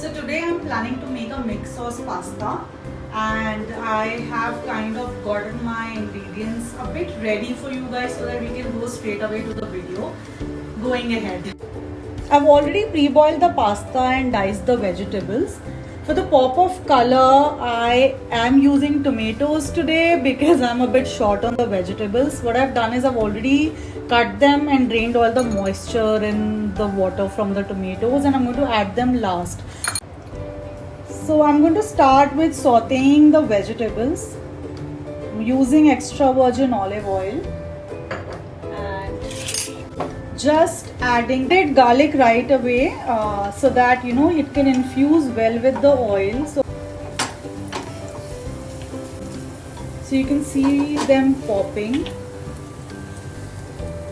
So today I'm planning to make a mixed sauce pasta, and I have kind of gotten my ingredients a bit ready for you guys so that we can go straight away to the video. Going ahead. I've already pre-boiled the pasta and diced the vegetables. For the pop of color, I am using tomatoes today because I'm a bit short on the vegetables. What I've done is I've already cut them and drained all the moisture in the water from the tomatoes, and I'm going to add them last. So I'm going to start with sauteing the vegetables. I'm using extra virgin olive oil and just adding red garlic right away so that it can infuse well with the oil. So you can see them popping.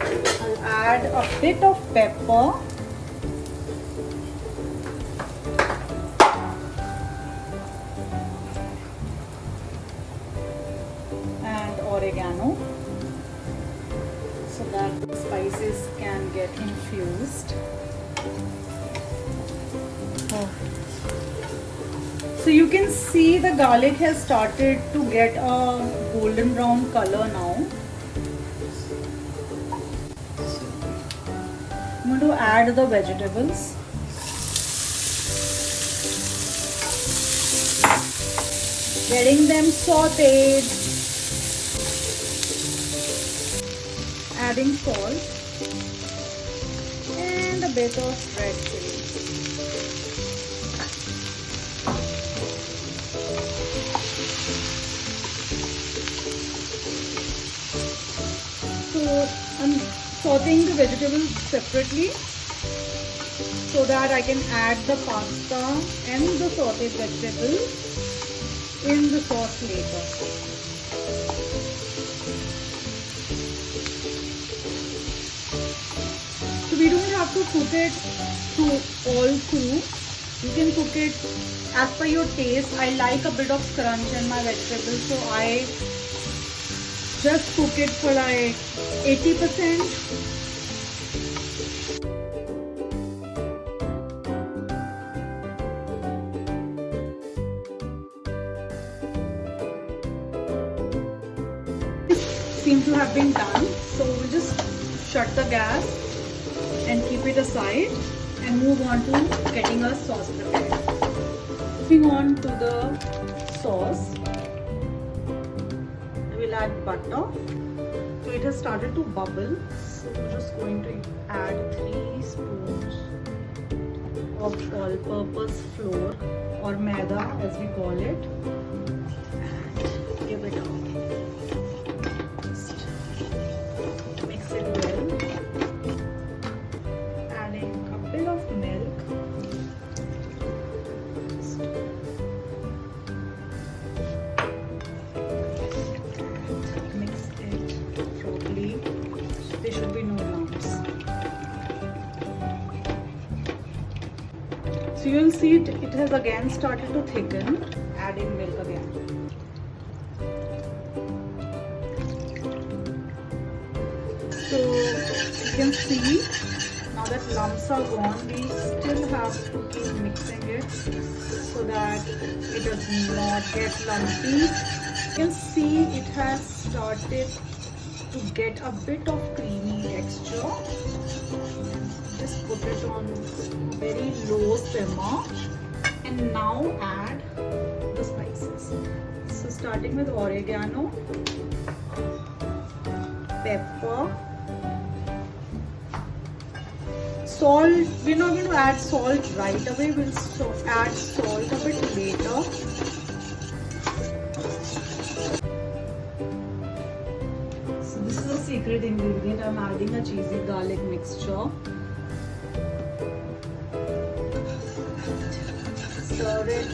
I'll add a bit of pepper. And oregano so that the spices can get infused. So you can see the garlic has started to get a golden brown color now. I'm going to add the vegetables. Getting them sauteed. Adding salt and a bit of red chili. So I'm sauteing the vegetables separately so that I can add the pasta and the sauteed vegetables in the sauce later. We don't have to cook it all through. You can cook it as per your taste. I like a bit of crunch in my vegetables, so I just cook it for like 80%. Seem to have been done, so we'll just shut the gas and keep it aside and move on to getting our sauce prepared. Moving on to the sauce, I will add butter. So it has started to bubble, so we're just going to add 3 spoons of all-purpose flour or maida as we call it, and give it a mix it well. So you will see it has again started to thicken, adding milk again. So you can see now that lumps are gone, we still have to keep mixing it so that it does not get lumpy. You can see it has started to get a bit of creamy texture. Just put it on very low simmer and now add the spices. So starting with oregano, pepper, salt. We're not going to add salt right away, we'll add salt a bit later. So this is a secret ingredient. I'm adding a cheesy garlic mixture. Stir it.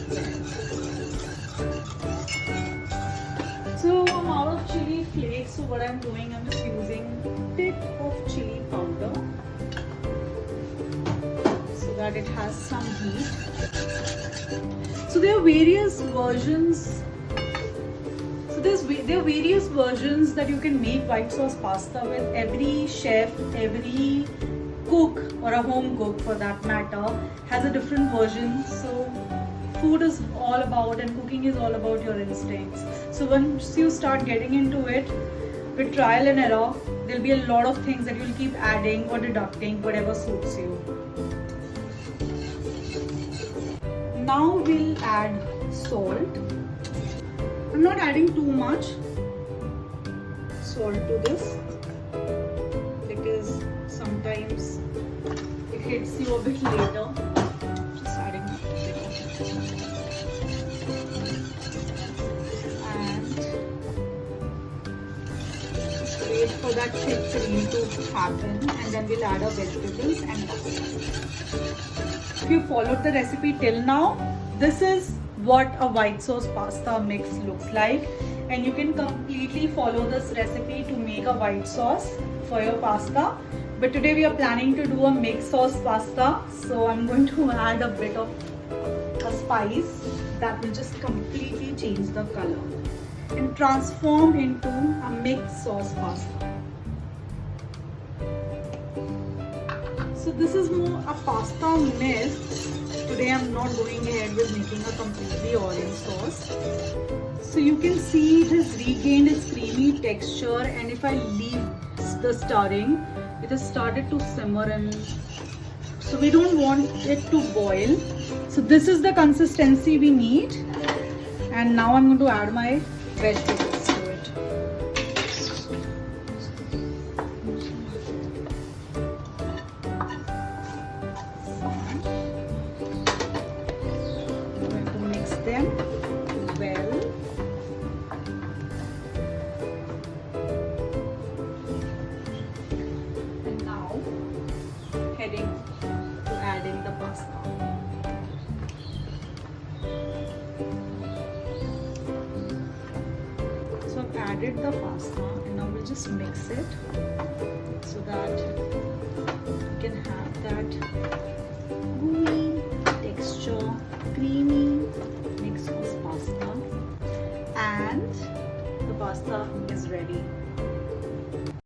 So I'm out of chili flakes, so what I'm doing, I'm just using a bit of chili powder so that it has some heat. So there are various versions. There are various versions that you can make white sauce pasta with. Every chef, every cook, or a home cook for that matter, has a different version. So food is all about, and cooking is all about your instincts. So once you start getting into it with trial and error, there'll be a lot of things that you'll keep adding or deducting, whatever suits you. Now we'll add salt. I'm not adding too much salt to this because sometimes it hits you a bit later. Just adding a bit of it. And wait for that thick cream to happen, and then we'll add our vegetables and pasta. If you followed the recipe till now, this is what a white sauce pasta mix looks like, and you can completely follow this recipe to make a white sauce for your pasta. But today we are planning to do a mixed sauce pasta, so I'm going to add a bit of a spice that will just completely change the color and transform into a mixed sauce pasta. So this is more a pasta mix. Today I'm not going ahead with making a completely orange sauce. So you can see it has regained its creamy texture, and if I leave the stirring, it has started to simmer, and so we don't want it to boil. So this is the consistency we need, and now I'm going to add my vegetables to it. Them well. And now heading to adding the pasta. So I've added the pasta, and now we'll just mix it so that you can have that gooey texture, creamy mixed sauce pasta, and the pasta is ready.